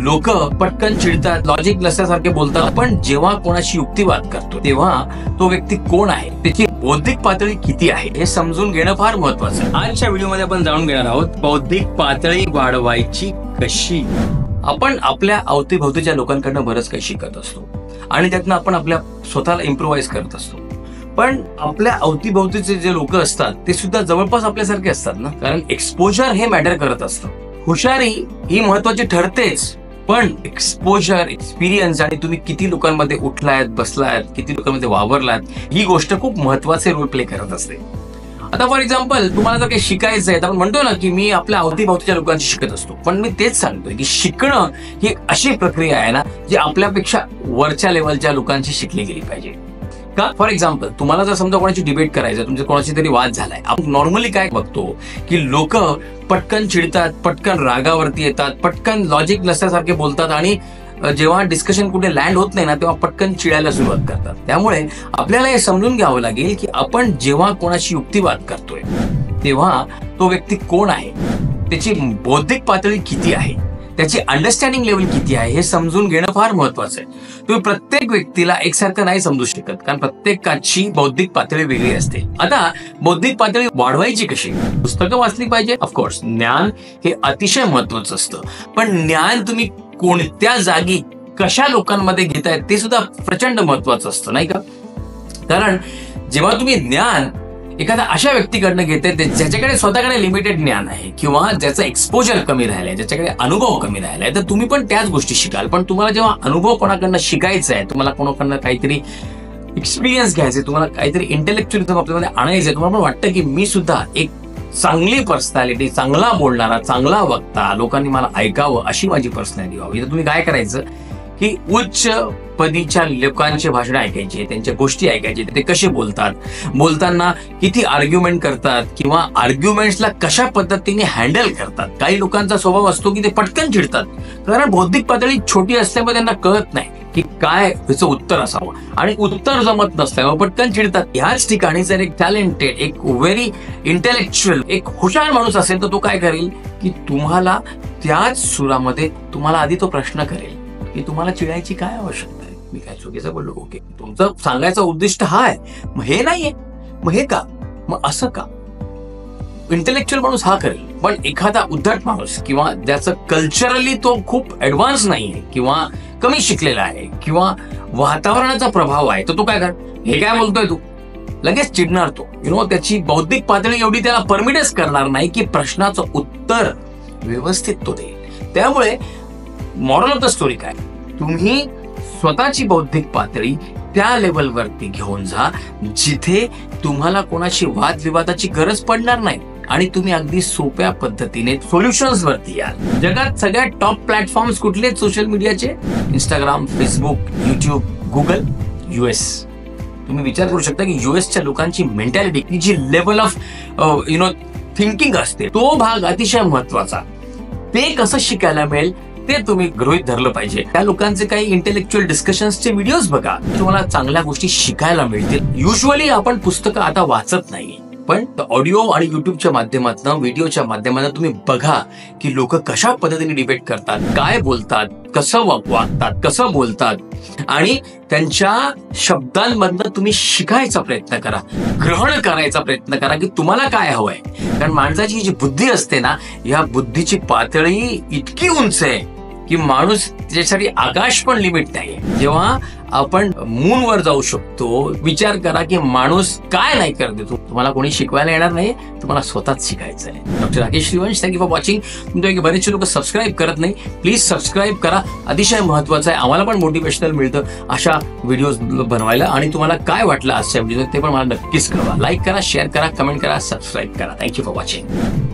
लोक पटकन चिडतात, लॉजिक नसल्यासारखे बोलतात. पण जेव्हा कोणाशी युक्तिवाद करतो तेव्हा तो व्यक्ती कोण आहे, त्याची बौद्धिक पातळी किती आहे हे समजून घेणं फार महत्वाचं आहे. आजच्या व्हिडिओमध्ये आपण जाणून घेणार आहोत बौद्धिक पातळी वाढवायची कशी. आपण आपल्या अवतीभोवतीच्या लोकांकडनं बरंच काही शिकत असतो आणि त्यातनं आपण आपल्या स्वतःला इम्प्रोव्हाइज करत असतो. पण आपल्या अवतीभोवतीचे जे लोक असतात ते सुद्धा जवळपास आपल्यासारखे असतात ना, कारण एक्सपोजर हे मॅटर करत असतं. हुशारी ही महत्वाची ठरतेच, पण एक्सपोजर, एक्सपिरियन्स आणि तुम्ही किती लोकांमध्ये उठलायत, बसलायत, किती लोकांमध्ये वावरलात, ही गोष्ट खूप महत्वाचे रोल प्ले करत असते. आता फॉर एक्झाम्पल तुम्हाला जर काही शिकायचं आहे तर आपण म्हणतो ना की मी आपल्या अवतीभोवतीच्या लोकांशी शिकत असतो. पण मी तेच सांगतोय की शिकणं ही अशी प्रक्रिया आहे ना जी आपल्यापेक्षा वरच्या लेवलच्या लोकांशी शिकली गेली पाहिजे. का? फॉर एक्झाम्पल तुम्हाला जर समजा कोणाची डिबेट करायचं, तुमच्या कोणाशी तरी वाद झालाय, आपण नॉर्मली काय बघतो की लोक पटकन चिडतात, पटकन रागावरती येतात, पटकन लॉजिक नसल्यासारखे बोलतात आणि जेव्हा डिस्कशन कुठे लँड होत नाही ना तेव्हा पटकन चिडायला सुरुवात करतात. त्यामुळे आपल्याला हे समजून घ्यावं लागेल की आपण जेव्हा कोणाशी युक्तिवाद करतोय तेव्हा तो व्यक्ती कोण आहे, त्याची बौद्धिक पातळी किती आहे, त्याची अंडरस्टँडिंग लेवल किती आहे हे समजून घेणं फार महत्वाचं आहे. तुम्ही प्रत्येक व्यक्तीला एकसारखं नाही समजू शकत, कारण प्रत्येकाची बौद्धिक पातळी वेगळी असते. आता बौद्धिक पातळी वाढवायची कशी? पुस्तकं वाचली पाहिजे, ऑफकोर्स. ज्ञान हे अतिशय महत्वाचं असतं, पण ज्ञान तुम्ही कोणत्या जागी कशा लोकांमध्ये घेताय ते सुद्धा प्रचंड महत्वाचं असतं, नाही का? कारण जेव्हा तुम्ही ज्ञान एखाद्या अशा व्यक्तीकडनं घेते ज्याच्याकडे स्वतःकडे लिमिटेड ज्ञान आहे किंवा ज्याचं एक्सपोजर कमी राहिलंय, ज्याच्याकडे अनुभव कमी राहिलाय, तर तुम्ही पण त्याच गोष्टी शिकाल. पण तुम्हाला जेव्हा अनुभव कोणाकडनं शिकायचा आहे, तुम्हाला कोणाकडनं काहीतरी एक्सपिरियन्स घ्यायचे, तुम्हाला काहीतरी इंटेलेक्च्युअलिझम आपल्यामध्ये आणायचंय, तुम्हाला पण वाटतं की मी सुद्धा एक चांगली पर्सनॅलिटी, चांगला बोलणारा, चांगला वक्ता, लोकांनी मला ऐकावं अशी माझी पर्सनॅलिटी व्हावी, तर तुम्ही काय करायचं की उच्च पदीच्या लोकांचे भाषण ऐकायचे, त्यांच्या गोष्टी ऐकायचे, ते कसे बोलतात, बोलताना किती आर्ग्युमेंट करतात किंवा आर्ग्युमेंट्सला कशा पद्धतीने हँडल करतात. काही लोकांचा स्वभाव असतो की ते पटकन चिडतात, कारण बौद्धिक पातळी छोटी असल्यामुळे त्यांना कळत नाही की काय त्याचं उत्तर असावं आणि उत्तर जमत नसल्यामुळे पटकन चिडतात. ह्याच ठिकाणी जर एक टॅलेंटेड, एक व्हेरी इंटेलेक्च्युअल, एक हुशार माणूस असेल तर तो काय करेल की तुम्हाला त्याच सुरामध्ये तुम्हाला आधी तो प्रश्न करेल की तुम्हाला चिडायची काय आवश्यकता आहे, मी काय चुकीचं बोललो, ओके, तुमचं सांगायचं उद्दिष्ट हा आहे, मग हे नाहीये, मग हे का, मग असं का? इंटेलेक्च्युअल माणूस हा करेल. पण एखादा उद्धट माणूस किंवा ज्याचं कल्चरली तो खूप ऍडव्हान्स नाहीये किंवा कमी शिकलेला आहे किंवा वातावरणाचा प्रभाव आहे, तर तो काय कर, हे काय बोलतोय तू, लगेच चिडणार तो. त्याची बौद्धिक पातळी एवढी त्याला परमिटच करणार नाही की प्रश्नाचं उत्तर व्यवस्थित तो देईल. त्यामुळे मॉरल ऑफ द स्टोरी काय, तुम्ही स्वतःची बौद्धिक पातळी त्या लेवलवरती घेऊन जा जिथे तुम्हाला कोणाशी वादविवादाची गरज पडणार नाही आणि तुम्ही अगदी सोप्या पद्धतीने सोल्युशन्स वरती याल. जगात सगळ्यात टॉप प्लॅटफॉर्म्स कुठले आहेत सोशल मीडियाचे? Instagram, Facebook, YouTube, Google, US. तुम्ही विचार करू शकता की USच्या लोकांची मेंटॅलिटी, जी लेवल ऑफ थिंकिंग असते, तो भाग अतिशय महत्वाचा. ते कसं शिकायला मिळेल ते तुम्ही गृहीत धरलं पाहिजे. त्या लोकांचे काही इंटेलेक्च्युअल डिस्कशन्सचे व्हिडिओज बघा, तुम्हाला चांगल्या गोष्टी शिकायला मिळतील. युजली आपण पुस्तकं आता वाचत नाही, पण ऑडिओ आणि युट्यूबच्या माध्यमातून, व्हिडिओच्या माध्यमातून तुम्ही बघा की लोक कशा पद्धतीने डिबेट करतात, काय बोलतात, कसं वागतात, कसं बोलतात आणि त्यांच्या शब्दांमधनं तुम्ही शिकायचा प्रयत्न करा, ग्रहण करायचा प्रयत्न करा की तुम्हाला काय हवंय. कारण माणसाची जी बुद्धी असते ना, या बुद्धीची पातळी इतकी उंच आहे की माणूस त्याच्यासाठी आकाश पण लिमिट नाही. जेव्हा आपण मूनवर जाऊ शकतो, विचार करा की माणूस काय नाही करते, तुम्हाला कोणी शिकवायला येणार नाही, तुम्हाला स्वतःच शिकायचं आहे. Doctor Rakesh Shrivansh, thank you for watching. तुमच्यापैकी बरेचसे लोक सबस्क्राईब करत नाही, प्लीज सबस्क्राईब करा, अतिशय महत्वाचं आहे. आम्हाला पण मोटिवेशनल मिळतं अशा व्हिडिओज बनवायला. आणि तुम्हाला काय वाटलं आजच्या व्हिडिओ ते पण मला नक्कीच कळवा. लाईक करा, शेअर करा, कमेंट करा, सबस्क्राईब करा. Thank you for watching.